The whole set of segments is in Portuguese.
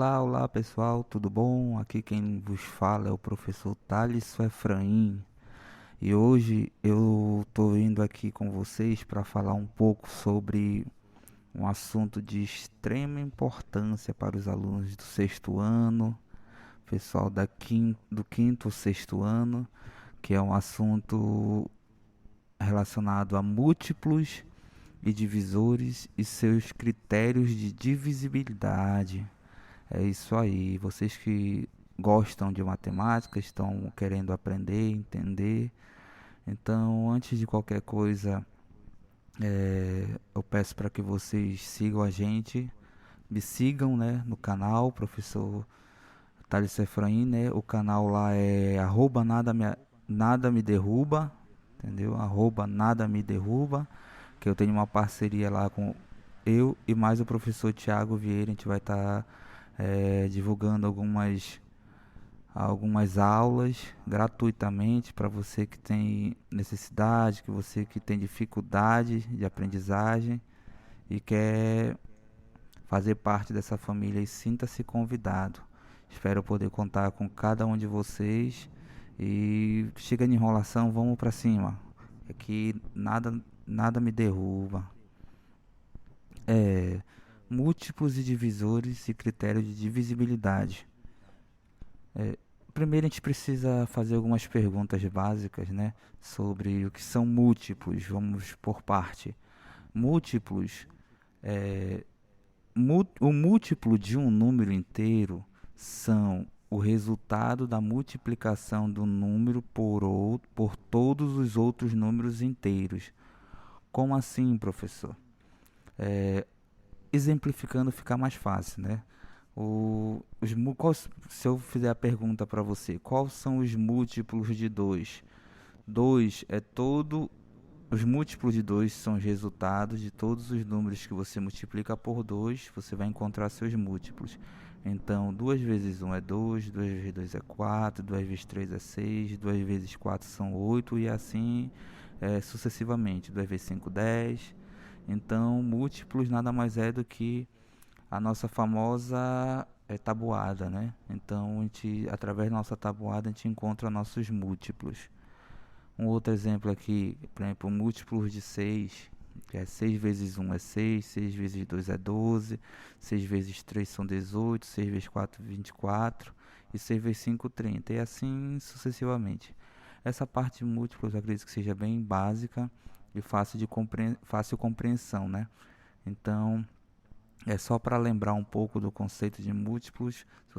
Olá pessoal, tudo bom? Aqui quem vos fala é o professor Thales Efraim e hoje eu estou vindo aqui com vocês para falar um pouco sobre um assunto de extrema importância para os alunos do sexto ano, pessoal do quinto ou sexto ano, que é um assunto relacionado a múltiplos e divisores e seus critérios de divisibilidade. É isso aí. Vocês que gostam de matemática, estão querendo aprender, entender. Então, antes de qualquer coisa, eu peço para que vocês sigam a gente, me sigam, né, no canal, professor Thales Efraim, né? O canal lá é nada me derruba, entendeu? Nada me derruba, que eu tenho uma parceria lá com eu e mais o professor Tiago Vieira. A gente vai estar divulgando algumas aulas gratuitamente para você que tem necessidade, que você que tem dificuldade de aprendizagem e quer fazer parte dessa família, e sinta-se convidado. Espero poder contar com cada um de vocês e chega de enrolação, vamos para cima. Aqui nada me derruba. É, múltiplos e divisores e critérios de divisibilidade. Primeiro a gente precisa fazer algumas perguntas básicas, né, sobre o que são múltiplos. Vamos por parte. Múltiplos, é, o múltiplo de um número inteiro são o resultado da multiplicação do número por todos os outros números inteiros. Como assim, professor? Exemplificando fica mais fácil, né? Se eu fizer a pergunta para você, quais são os múltiplos de 2? 2 é todo. Os múltiplos de 2 são os resultados de todos os números que você multiplica por 2, você vai encontrar seus múltiplos. Então, 2 vezes um é 2, 2 vezes 2 é 4, 2 vezes 3 é 6, 2 vezes 4 são 8 e assim sucessivamente. 2 vezes 5, 10. Então, múltiplos nada mais é do que a nossa famosa tabuada, né? Então, através da nossa tabuada, a gente encontra nossos múltiplos. Um outro exemplo aqui, por exemplo, múltiplos de 6, que é 6 vezes um é 6, 6 vezes 2 é 12, 6 vezes 3 são 18, 6 vezes 4 24 e 6 vezes 5 30, e assim sucessivamente. Essa parte de múltiplos eu acredito que seja bem básica e fácil compreensão, né? Então, é só para lembrar um pouco do conceito de múltiplos. Se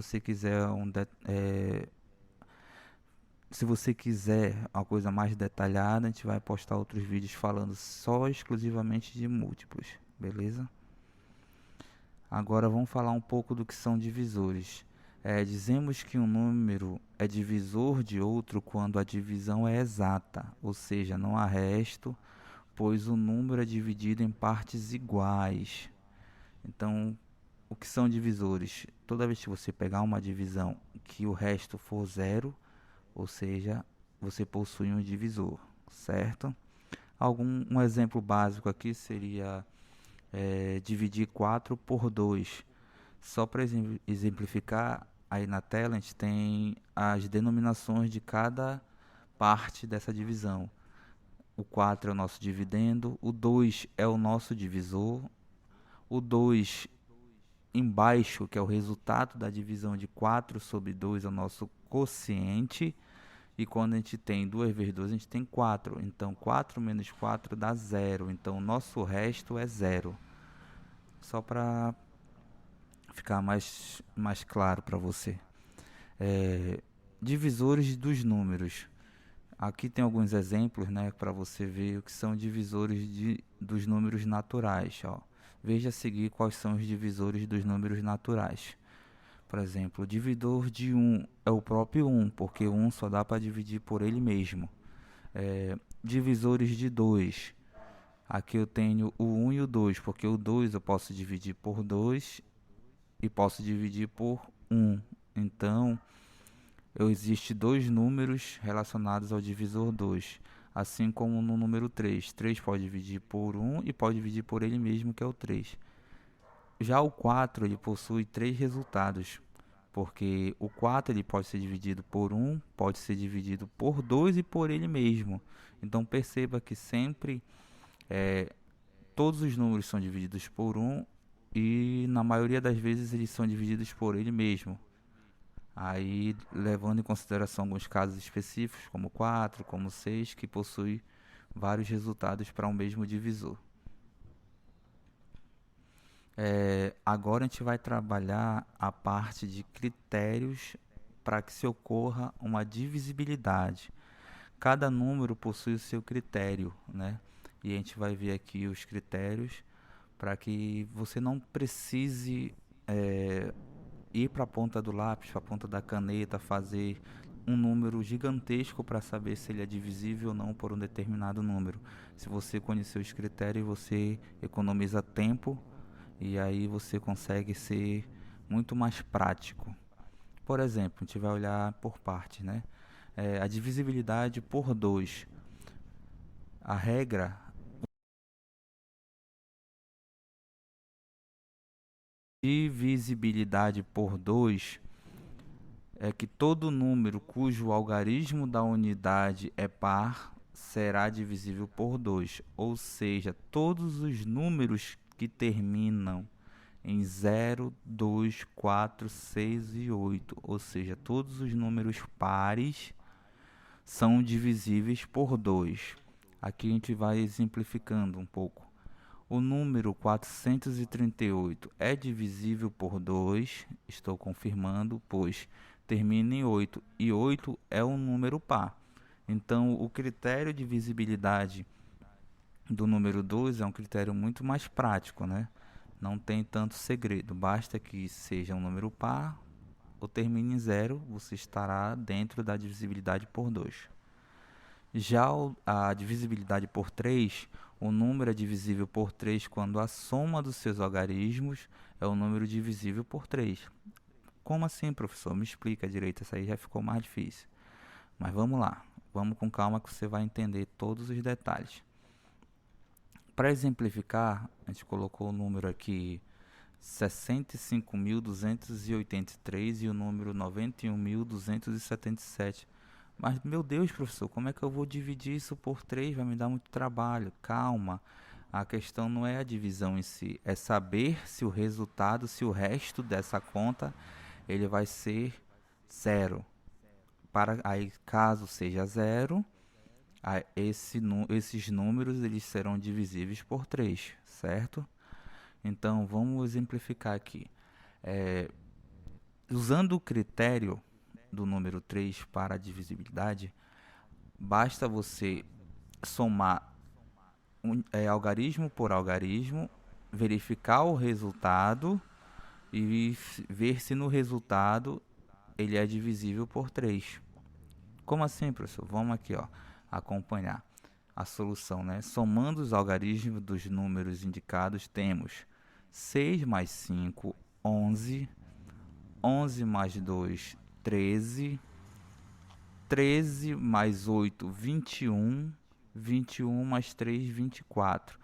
você quiser uma coisa mais detalhada, a gente vai postar outros vídeos falando só exclusivamente de múltiplos, beleza? Agora vamos falar um pouco do que são divisores. Dizemos que um número é divisor de outro quando a divisão é exata, ou seja, não há resto, pois o número é dividido em partes iguais. Então, o que são divisores? Toda vez que você pegar uma divisão que o resto for zero, ou seja, você possui um divisor, certo? Um exemplo básico aqui seria dividir 4 por 2. Só para exemplificar, aí na tela a gente tem as denominações de cada parte dessa divisão. O 4 é o nosso dividendo, o 2 é o nosso divisor, o 2 embaixo, que é o resultado da divisão de 4 sobre 2, é o nosso quociente. E quando a gente tem 2 vezes 2, a gente tem 4. Então, 4 menos 4 dá 0. Então, o nosso resto é 0. Só para ficar mais claro para você. Divisores dos números. Aqui tem alguns exemplos, né, para você ver o que são divisores dos números naturais. Ó. Veja a seguir quais são os divisores dos números naturais. Por exemplo, o divisor de 1 é o próprio 1, porque 1 só dá para dividir por ele mesmo. Divisores de 2. Aqui eu tenho o 1 e o 2, porque o 2 eu posso dividir por 2 e posso dividir por 1. Então, existem dois números relacionados ao divisor 2. Assim como no número 3. 3 pode dividir por 1 e pode dividir por ele mesmo, que é o 3. Já o 4 ele possui três resultados, porque o 4 ele pode ser dividido por um, pode ser dividido por 2 e por ele mesmo. Então perceba que sempre todos os números são divididos por um e na maioria das vezes eles são divididos por ele mesmo. Aí, levando em consideração alguns casos específicos, como 4, como 6, que possui vários resultados para um mesmo divisor. Agora a gente vai trabalhar a parte de critérios para que se ocorra uma divisibilidade. Cada número possui o seu critério, né? E a gente vai ver aqui os critérios para que você não precise ir para a ponta do lápis, para a ponta da caneta, fazer um número gigantesco para saber se ele é divisível ou não por um determinado número. Se você conhecer os critérios, você economiza tempo e aí você consegue ser muito mais prático. Por exemplo, a gente vai olhar por partes, né? A divisibilidade por 2. A regra divisibilidade por 2 é que todo número cujo algarismo da unidade é par será divisível por 2, ou seja, todos os números que terminam em 0, 2, 4, 6 e 8, ou seja, todos os números pares são divisíveis por 2. Aqui a gente vai exemplificando um pouco. O número 438 é divisível por 2, estou confirmando, pois termina em 8 e 8 é um número par. Então, o critério de divisibilidade do número 2 é um critério muito mais prático, né? Não tem tanto segredo, basta que seja um número par ou termine em 0, você estará dentro da divisibilidade por 2. Já a divisibilidade por 3, o número é divisível por 3 quando a soma dos seus algarismos é o número divisível por 3. Como assim, professor? Me explica direito, essa aí já ficou mais difícil. Mas vamos lá, vamos com calma que você vai entender todos os detalhes. Para exemplificar, a gente colocou o número aqui 65.283 e o número 91.277. Mas, meu Deus, professor, como é que eu vou dividir isso por 3? Vai me dar muito trabalho. Calma. A questão não é a divisão em si, é saber se o resultado, se o resto dessa conta, ele vai ser 0. Para aí, caso seja 0, esses números eles serão divisíveis por 3, certo? Então, vamos exemplificar aqui. Usando o critério do número 3 para a divisibilidade, basta você somar algarismo por algarismo, verificar o resultado e ver se no resultado ele é divisível por 3. Como assim, professor? Vamos aqui, ó, acompanhar a solução, né? Somando os algarismos dos números indicados, temos 6 mais 5, 11, 11 mais 2, 13, 13 mais 8, 21, 21 mais 3, 24.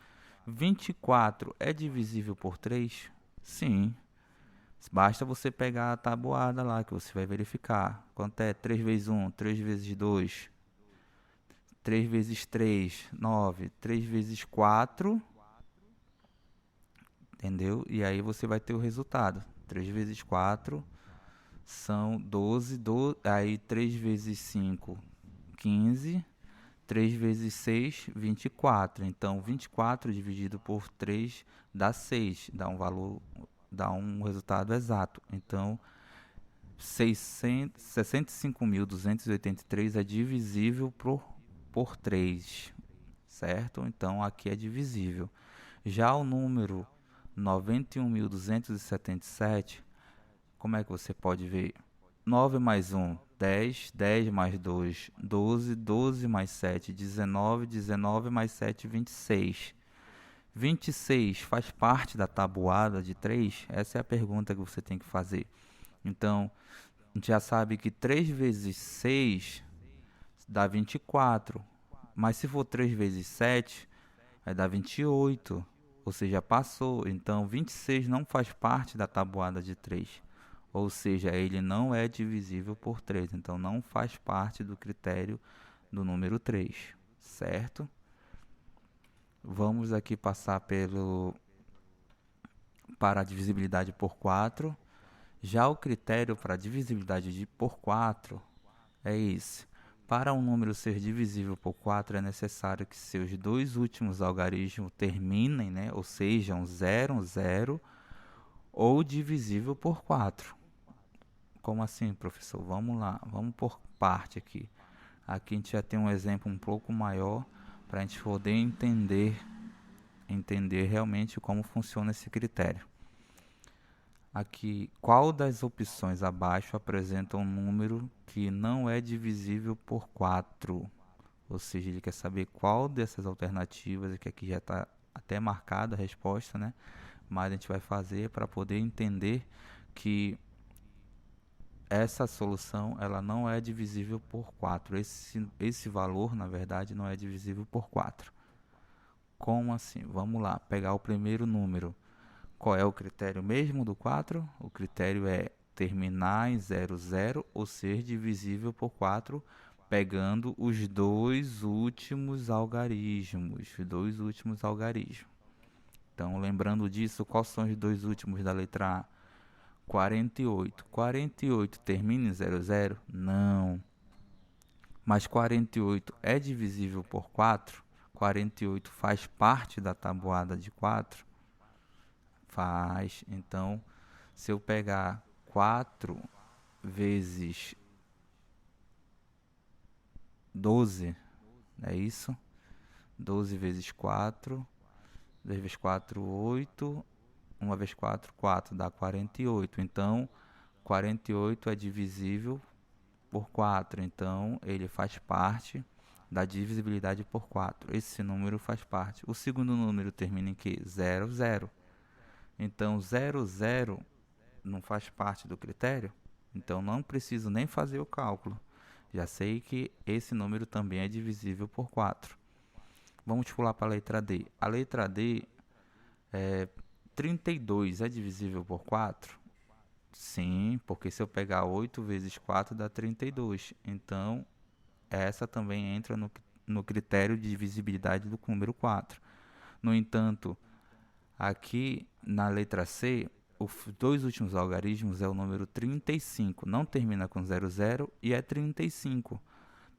24 é divisível por 3? Sim. Basta você pegar a tabuada lá que você vai verificar. Quanto é 3 vezes 1? 3 vezes 2? 3 vezes 3, 9. 3 vezes 4, entendeu? E aí você vai ter o resultado. 3 vezes 4 são 12, aí 3 vezes 5, 15. 3 vezes 6, 24. Então, 24 dividido por 3 dá 6, dá um resultado exato. Então, 65.283 é divisível por 3, certo? Então, aqui é divisível. Já o número 91.277, como é que você pode ver? 9 mais 1, 10, 10 mais 2, 12, 12 mais 7, 19, 19 mais 7, 26. 26 faz parte da tabuada de 3? Essa é a pergunta que você tem que fazer. Então, a gente já sabe que 3 vezes 6 dá 24. Mas se for 3 vezes 7, vai dar 28. ou seja, passou. Então, 26 não faz parte da tabuada de 3, ou seja, ele não é divisível por 3. Então, não faz parte do critério do número 3, certo? Vamos aqui passar para a divisibilidade por 4. Já o critério para a divisibilidade por 4 é esse. Para um número ser divisível por 4, é necessário que seus dois últimos algarismos terminem, né, ou sejam 0, 0 ou divisível por 4. Como assim, professor? Vamos lá, vamos por parte aqui. Aqui a gente já tem um exemplo um pouco maior para a gente poder entender realmente como funciona esse critério. Aqui, qual das opções abaixo apresenta um número que não é divisível por 4? Ou seja, ele quer saber qual dessas alternativas, que aqui já está até marcada a resposta, né? Mas a gente vai fazer para poder entender que essa solução ela não é divisível por 4. Esse valor, na verdade, não é divisível por 4. Como assim? Vamos lá, pegar o primeiro número. Qual é o critério mesmo do 4? O critério é terminar em 0, 0 ou ser divisível por 4, pegando os dois últimos algarismos. Então, lembrando disso, quais são os dois últimos da letra A? 48. 48 termina em 0, 0? Não. Mas 48 é divisível por 4? 48 faz parte da tabuada de 4? Faz. Então, se eu pegar 4 vezes 12, é isso? 12 vezes 4, 2 vezes 4, 8, 1 vezes 4, 4, dá 48. Então, 48 é divisível por 4, então ele faz parte da divisibilidade por 4. Esse número faz parte. O segundo número termina em que? 0, 0. Então, 0, 0 não faz parte do critério, então não preciso nem fazer o cálculo. Já sei que esse número também é divisível por 4. Vamos pular para a letra D. A letra D é 32 é divisível por 4? Sim, porque se eu pegar 8 vezes 4 dá 32. Então, essa também entra no critério de divisibilidade do número 4. No entanto, aqui na letra C, os dois últimos algarismos é o número 35. Não termina com 00 e é 35.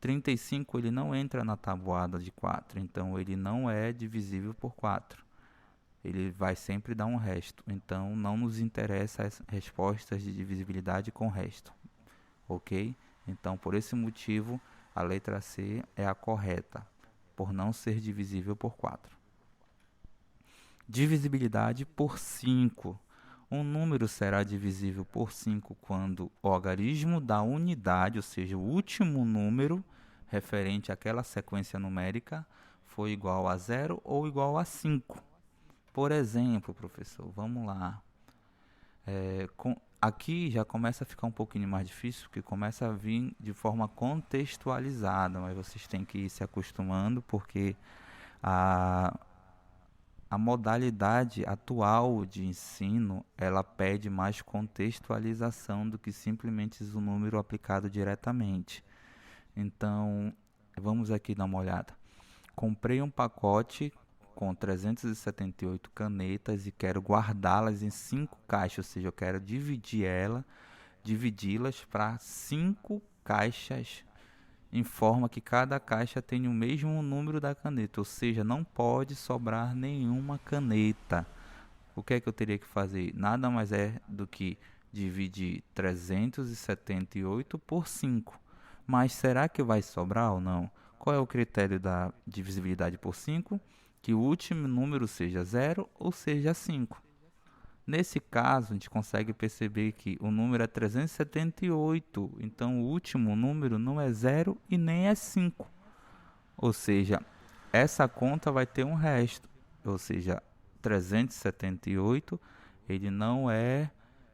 35 ele não entra na tabuada de 4, então ele não é divisível por 4. Ele vai sempre dar um resto. Então, não nos interessa as respostas de divisibilidade com resto. Ok? Então, por esse motivo, a letra C é a correta, por não ser divisível por 4. Divisibilidade por 5. Um número será divisível por 5 quando o algarismo da unidade, ou seja, o último número referente àquela sequência numérica, for igual a 0 ou igual a 5. Por exemplo, professor, vamos lá. Aqui já começa a ficar um pouquinho mais difícil, porque começa a vir de forma contextualizada, mas vocês têm que ir se acostumando, porque a modalidade atual de ensino, ela pede mais contextualização do que simplesmente o número aplicado diretamente. Então, vamos aqui dar uma olhada. Comprei um pacote com 378 canetas e quero guardá-las em 5 caixas, ou seja, eu quero dividi-las para 5 caixas, em forma que cada caixa tenha o mesmo número da caneta, ou seja, não pode sobrar nenhuma caneta. O que é que eu teria que fazer? Nada mais é do que dividir 378 por 5. Mas será que vai sobrar ou não? Qual é o critério da divisibilidade por 5? Que o último número seja 0 ou seja 5. Nesse caso, a gente consegue perceber que o número é 378, então o último número não é 0 e nem é 5. Ou seja, essa conta vai ter um resto, ou seja, 378 ele não é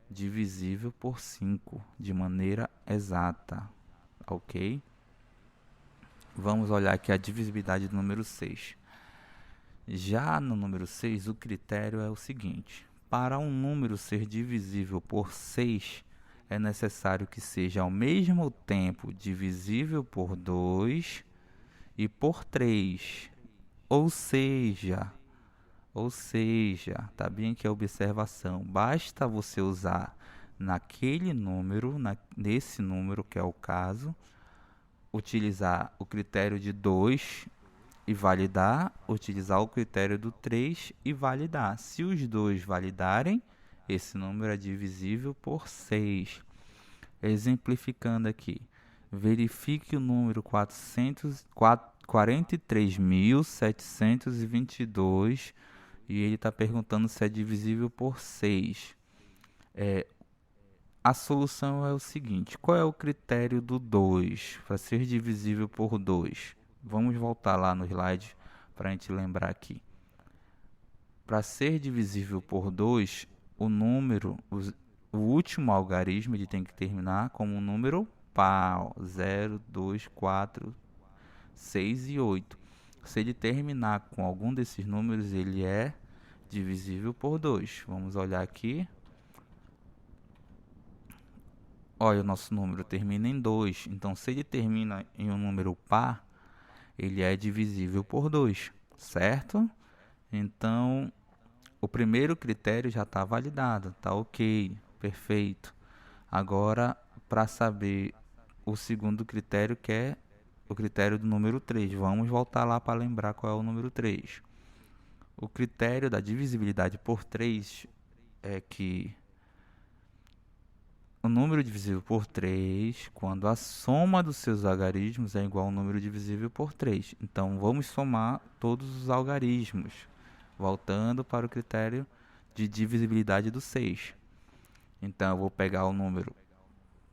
divisível por 5 de maneira exata, ok? Vamos olhar aqui a divisibilidade do número 6. Já no número 6, o critério é o seguinte: para um número ser divisível por 6, é necessário que seja ao mesmo tempo divisível por 2 e por 3. Ou seja, tá bem que a observação, basta você usar naquele número, nesse número que é o caso, utilizar o critério de 2 e validar, utilizar o critério do 3 e validar. Se os dois validarem, esse número é divisível por 6. Exemplificando aqui, verifique o número 43.722 e ele está perguntando se é divisível por 6. A solução é o seguinte: qual é o critério do 2 para ser divisível por 2? Vamos voltar lá no slide para a gente lembrar aqui. Para ser divisível por 2, o último algarismo ele tem que terminar como um número par, 0, 2, 4, 6 e 8. Se ele terminar com algum desses números, ele é divisível por 2. Vamos olhar aqui. Olha, o nosso número termina em 2. Então, se ele termina em um número par, ele é divisível por 2, certo? Então, o primeiro critério já está validado, tá ok, perfeito. Agora, para saber o segundo critério, que é o critério do número 3, vamos voltar lá para lembrar qual é o número 3. O critério da divisibilidade por 3 é que o número divisível por 3, quando a soma dos seus algarismos é igual ao número divisível por 3. Então, vamos somar todos os algarismos, voltando para o critério de divisibilidade do 6. Então, eu vou pegar o número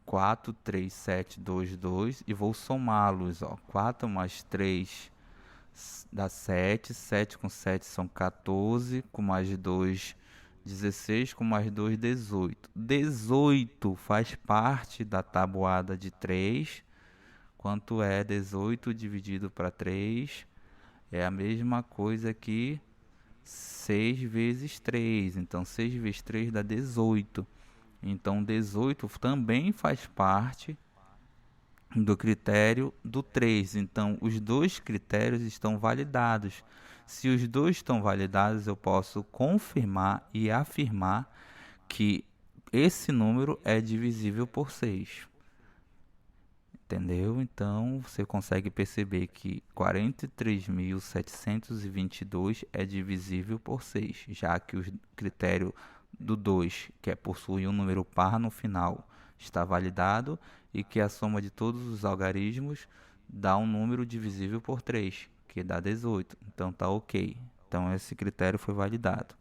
4, 3, 7, 2, 2 e vou somá-los. 4 mais 3 dá 7, 7 com 7 são 14, com mais 2, 16, com mais 2, 18. 18 faz parte da tabuada de 3. Quanto é 18 dividido para 3? É a mesma coisa que 6 vezes 3. Então, 6 vezes 3 dá 18. Então, 18 também faz parte do critério do 3. Então, os dois critérios estão validados. Se os dois estão validados, eu posso confirmar e afirmar que esse número é divisível por 6. Entendeu? Então, você consegue perceber que 43.722 é divisível por 6, já que o critério do 2, que é possuir um número par no final, está validado e que a soma de todos os algarismos dá um número divisível por 3, que dá 18. Então, tá ok. Então, esse critério foi validado.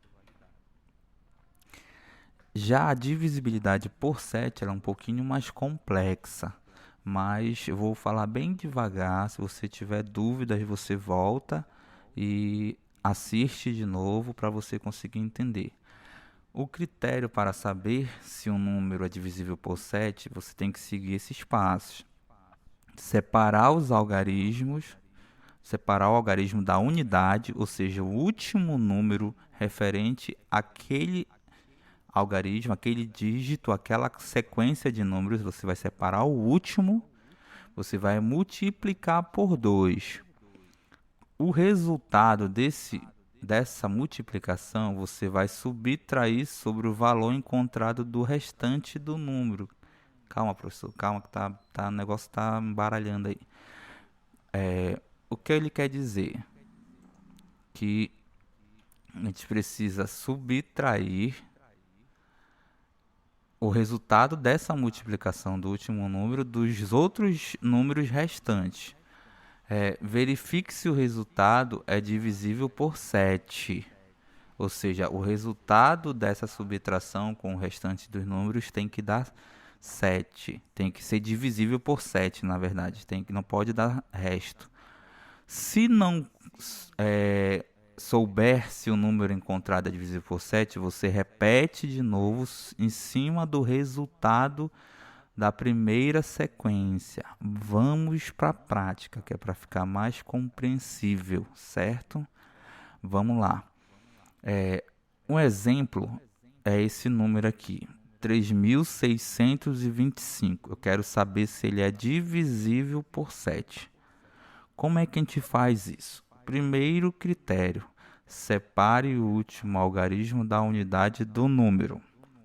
Já a divisibilidade por 7 ela é um pouquinho mais complexa, mas eu vou falar bem devagar. Se você tiver dúvidas, você volta e assiste de novo para você conseguir entender. O critério para saber se um número é divisível por 7, você tem que seguir esses passos. Separar os algarismos, separar o algarismo da unidade, ou seja, o último número referente àquele algarismo, aquele dígito, aquela sequência de números, você vai separar o último, você vai multiplicar por 2. O resultado dessa multiplicação você vai subtrair sobre o valor encontrado do restante do número. Calma, professor, calma que o negócio está embaralhando aí. O que ele quer dizer? Que a gente precisa subtrair o resultado dessa multiplicação do último número dos outros números restantes. Verifique se o resultado é divisível por 7. Ou seja, o resultado dessa subtração com o restante dos números tem que dar 7. Tem que ser divisível por 7, na verdade. Não pode dar resto. Se não souber se o número encontrado é divisível por 7, você repete de novo em cima do resultado da primeira sequência. Vamos para a prática, que é para ficar mais compreensível, certo? Vamos lá. Um exemplo é esse número aqui, 3.625. Eu quero saber se ele é divisível por 7. Como é que a gente faz isso? Primeiro critério, separe o último algarismo da unidade do número.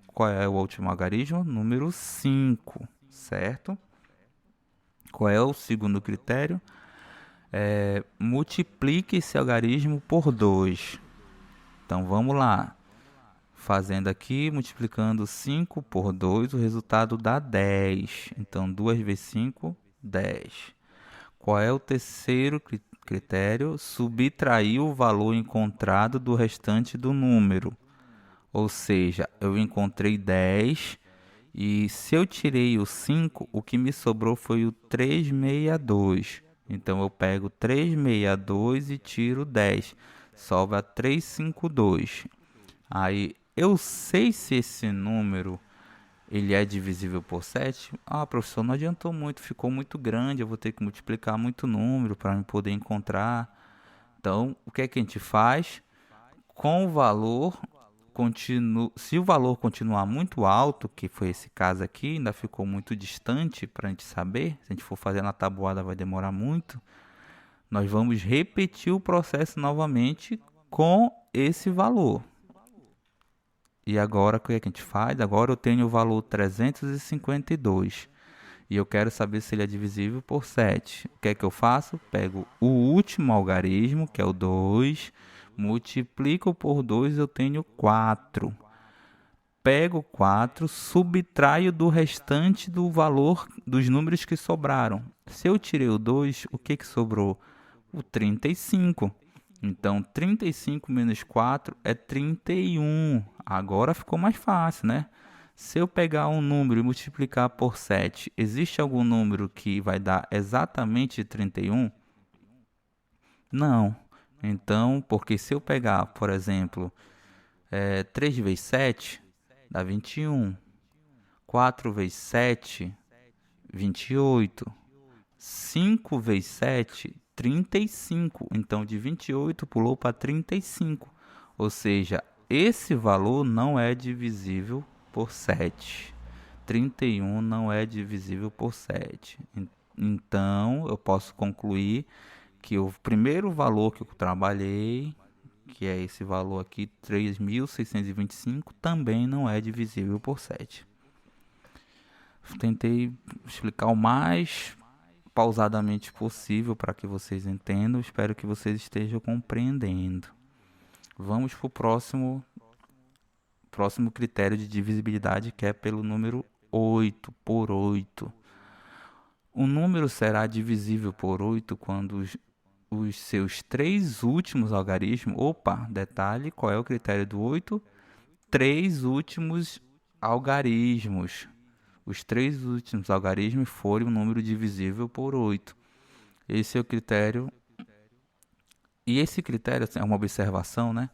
Qual é o último algarismo? Número 5, certo? Qual é o segundo critério? Multiplique esse algarismo por 2. Então vamos lá. Fazendo aqui, multiplicando 5 por 2, o resultado dá 10. Então 2 vezes 5, 10. Qual é o terceiro critério? Subtrair o valor encontrado do restante do número. Ou seja, eu encontrei 10 e se eu tirei o 5, o que me sobrou foi o 362. Então eu pego 362 e tiro 10. Sobra 352. Aí eu sei se esse número ele é divisível por 7. Ah, professor, não adiantou muito, ficou muito grande, eu vou ter que multiplicar muito número para poder encontrar. Então, o que é que a gente faz? Com o valor, se o valor continuar muito alto, que foi esse caso aqui, ainda ficou muito distante para a gente saber, se a gente for fazer na tabuada vai demorar muito, nós vamos repetir o processo novamente com esse valor. E agora, o que é que a gente faz? Agora eu tenho o valor 352 e eu quero saber se ele é divisível por 7. O que é que eu faço? Pego o último algarismo, que é o 2, multiplico por 2, eu tenho 4. Pego 4, subtraio do restante do valor dos números que sobraram. Se eu tirei o 2, o que sobrou? O 35. Então, 35 menos 4 é 31. Agora ficou mais fácil, né? Se eu pegar um número e multiplicar por 7, existe algum número que vai dar exatamente 31? Não. Então, porque se eu pegar, por exemplo, 3 vezes 7, dá 21. 4 vezes 7, 28. 5 vezes 7, 35. Então, de 28 pulou para 35. Ou seja, esse valor não é divisível por 7. 31 não é divisível por 7. Então, eu posso concluir que o primeiro valor que eu trabalhei, que é esse valor aqui, 3.625, também não é divisível por 7. Tentei explicar o mais pausadamente possível para que vocês entendam. Espero que vocês estejam compreendendo. Vamos para o próximo critério de divisibilidade, que é pelo número 8, por 8. O número será divisível por 8 quando os seus 3 últimos algarismos... Opa, detalhe, qual é o critério do 8? 3 últimos algarismos. Os 3 últimos algarismos forem um número divisível por 8. Esse é o critério. E esse critério é uma observação, né?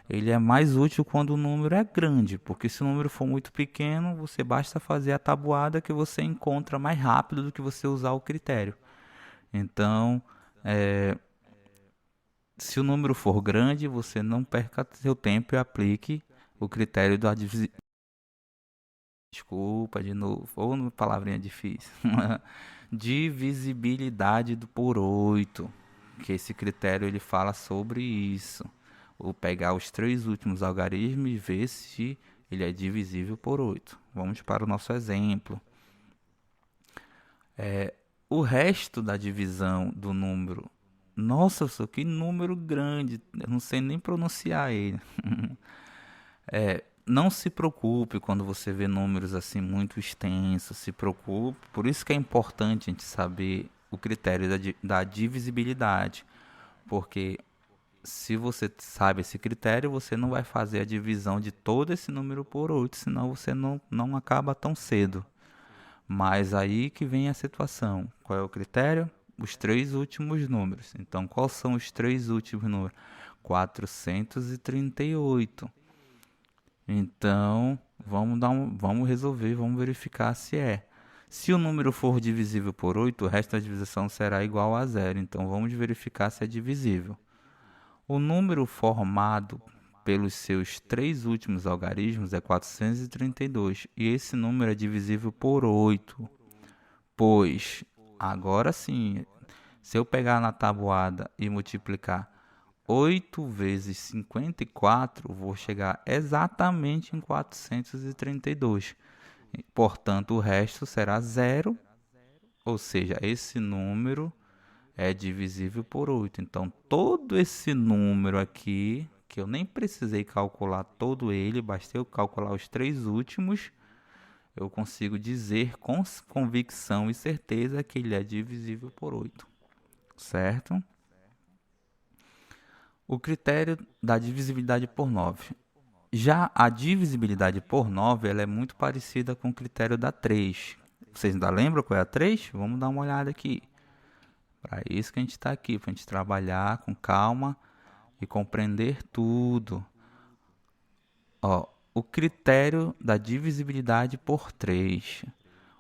Ele é mais útil quando o número é grande, porque se o número for muito pequeno, você basta fazer a tabuada que você encontra mais rápido do que você usar o critério. Então, se o número for grande, você não perca seu tempo e aplique o critério da divisibilidade. Desculpa de novo, ou uma palavrinha difícil. Divisibilidade por 8, que esse critério ele fala sobre isso. Ou pegar os 3 últimos algarismos e ver se ele é divisível por 8. Vamos para o nosso exemplo. O resto da divisão do número... Nossa, que número grande! Eu não sei nem pronunciar ele. Não se preocupe quando você vê números assim muito extensos, se preocupe. Por isso que é importante a gente saber o critério da divisibilidade, porque se você sabe esse critério, você não vai fazer a divisão de todo esse número por 8, senão você não acaba tão cedo. Mas aí que vem a situação. Qual é o critério? Os 3 últimos números. Então, quais são os 3 últimos números? 438. Então, vamos resolver, vamos verificar se é. Se o número for divisível por 8, o resto da divisão será igual a 0. Então, vamos verificar se é divisível. O número formado pelos seus três últimos algarismos é 432, e esse número é divisível por 8, pois, agora sim, se eu pegar na tabuada e multiplicar 8 vezes 54, vou chegar exatamente em 432. Portanto, o resto será zero, ou seja, esse número é divisível por 8. Então, todo esse número aqui, que eu nem precisei calcular todo ele, bastei eu calcular os três últimos, eu consigo dizer com convicção e certeza que ele é divisível por 8, certo? O critério da divisibilidade por 9. Já a divisibilidade por 9 ela é muito parecida com o critério da 3. Vocês ainda lembram qual é a 3? Vamos dar uma olhada aqui. Para isso que a gente está aqui, para a gente trabalhar com calma e compreender tudo. Ó, o critério da divisibilidade por 3.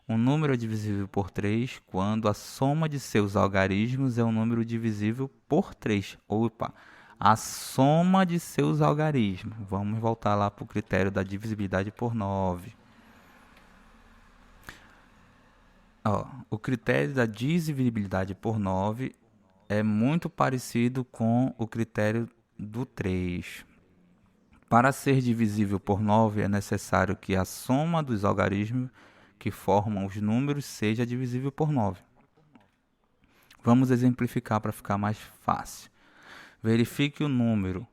Um número é divisível por 3 quando a soma de seus algarismos é um número divisível por 3. Opa, a soma de seus algarismos. Vamos voltar lá para o critério da divisibilidade por 9. Ó, o critério da divisibilidade por 9 é muito parecido com o critério do 3. Para ser divisível por 9, é necessário que a soma dos algarismos que formam os números seja divisível por 9. Vamos exemplificar para ficar mais fácil. Verifique o número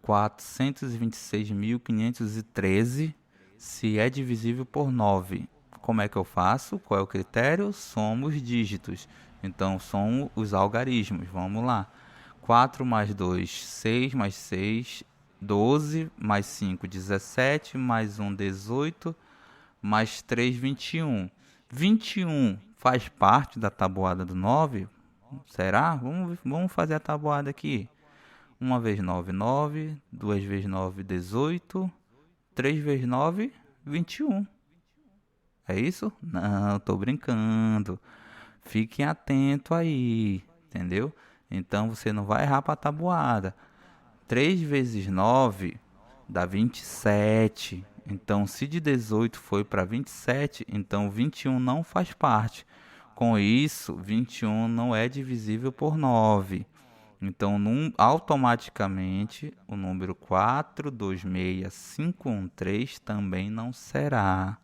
426.513 se é divisível por 9. Como é que eu faço? Qual é o critério? Somos dígitos. Então, são os algarismos. Vamos lá. 4 mais 2, 6 mais 6, 12 mais 5, 17, mais 1, 18, mais 3, 21. 21 faz parte da tabuada do 9? Será? Vamos fazer a tabuada aqui. 1 vezes 9, 9. 2 vezes 9, 18. 3 vezes 9, 21. É isso? Não, estou brincando. Fiquem atentos aí, entendeu? Então você não vai errar para a tabuada. 3 vezes 9 dá 27. Então, se de 18 foi para 27, então 21 não faz parte. Com isso, 21 não é divisível por 9. Então, automaticamente, o número 426513 também não será.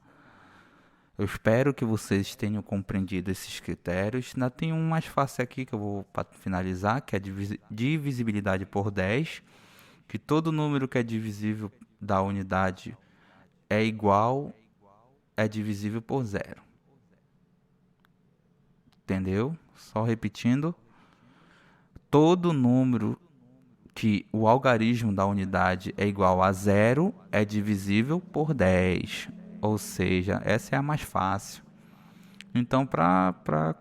Eu espero que vocês tenham compreendido esses critérios. Ainda tem um mais fácil aqui que eu vou finalizar, que é a divisibilidade por 10, que todo número que é divisível da unidade é divisível por 0. Entendeu? Só repetindo, todo número que o algarismo da unidade é igual a 0 é divisível por 10. Ou seja, essa é a mais fácil. Então, para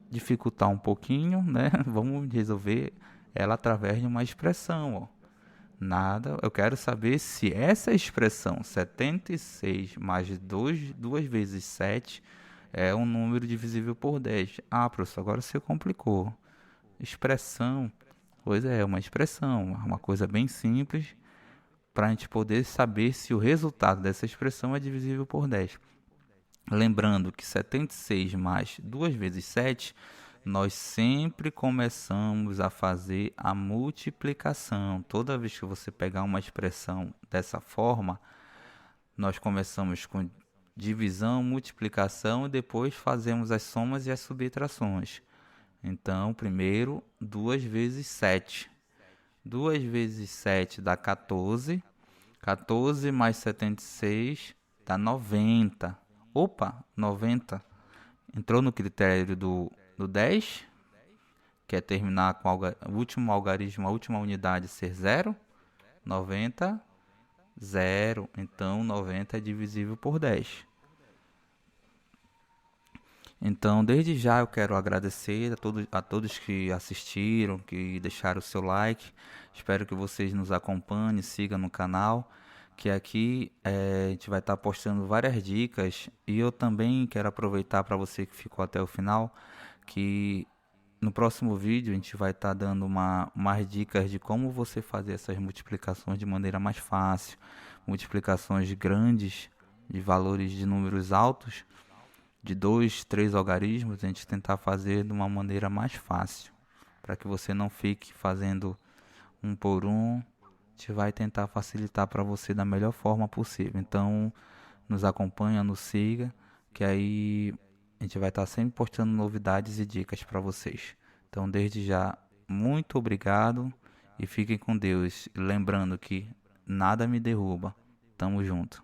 dificultar um pouquinho, né, vamos resolver ela através de uma expressão. Ó. Nada, eu quero saber se essa expressão 76 mais 2 vezes 7 é um número divisível por 10. Ah, professor, agora você complicou. Expressão, pois é, uma expressão, uma coisa bem simples para a gente poder saber se o resultado dessa expressão é divisível por 10. Lembrando que 76 mais 2 vezes 7, nós sempre começamos a fazer a multiplicação. Toda vez que você pegar uma expressão dessa forma, nós começamos com divisão, multiplicação e depois fazemos as somas e as subtrações. Então, primeiro, 2 vezes 7. 2 vezes 7 dá 14. 14 mais 76 dá 90. Opa, 90. Entrou no critério do 10, que é terminar com o último algarismo, a última unidade ser 0. 90, 0. Então, 90 é divisível por 10. Então, desde já eu quero agradecer a todos que assistiram, que deixaram o seu like. Espero que vocês nos acompanhem, sigam no canal, que aqui a gente vai estar postando várias dicas. E eu também quero aproveitar para você que ficou até o final, que No próximo vídeo a gente vai estar dando umas dicas de como você fazer essas multiplicações de maneira mais fácil, multiplicações grandes de valores de números altos, de 2, 3 algarismos, a gente tentar fazer de uma maneira mais fácil, para que você não fique fazendo um por um. A gente vai tentar facilitar para você da melhor forma possível. Então, nos acompanha, nos siga, que aí a gente vai estar sempre postando novidades e dicas para vocês. Então, desde já, muito obrigado e fiquem com Deus. Lembrando que nada me derruba. Tamo junto.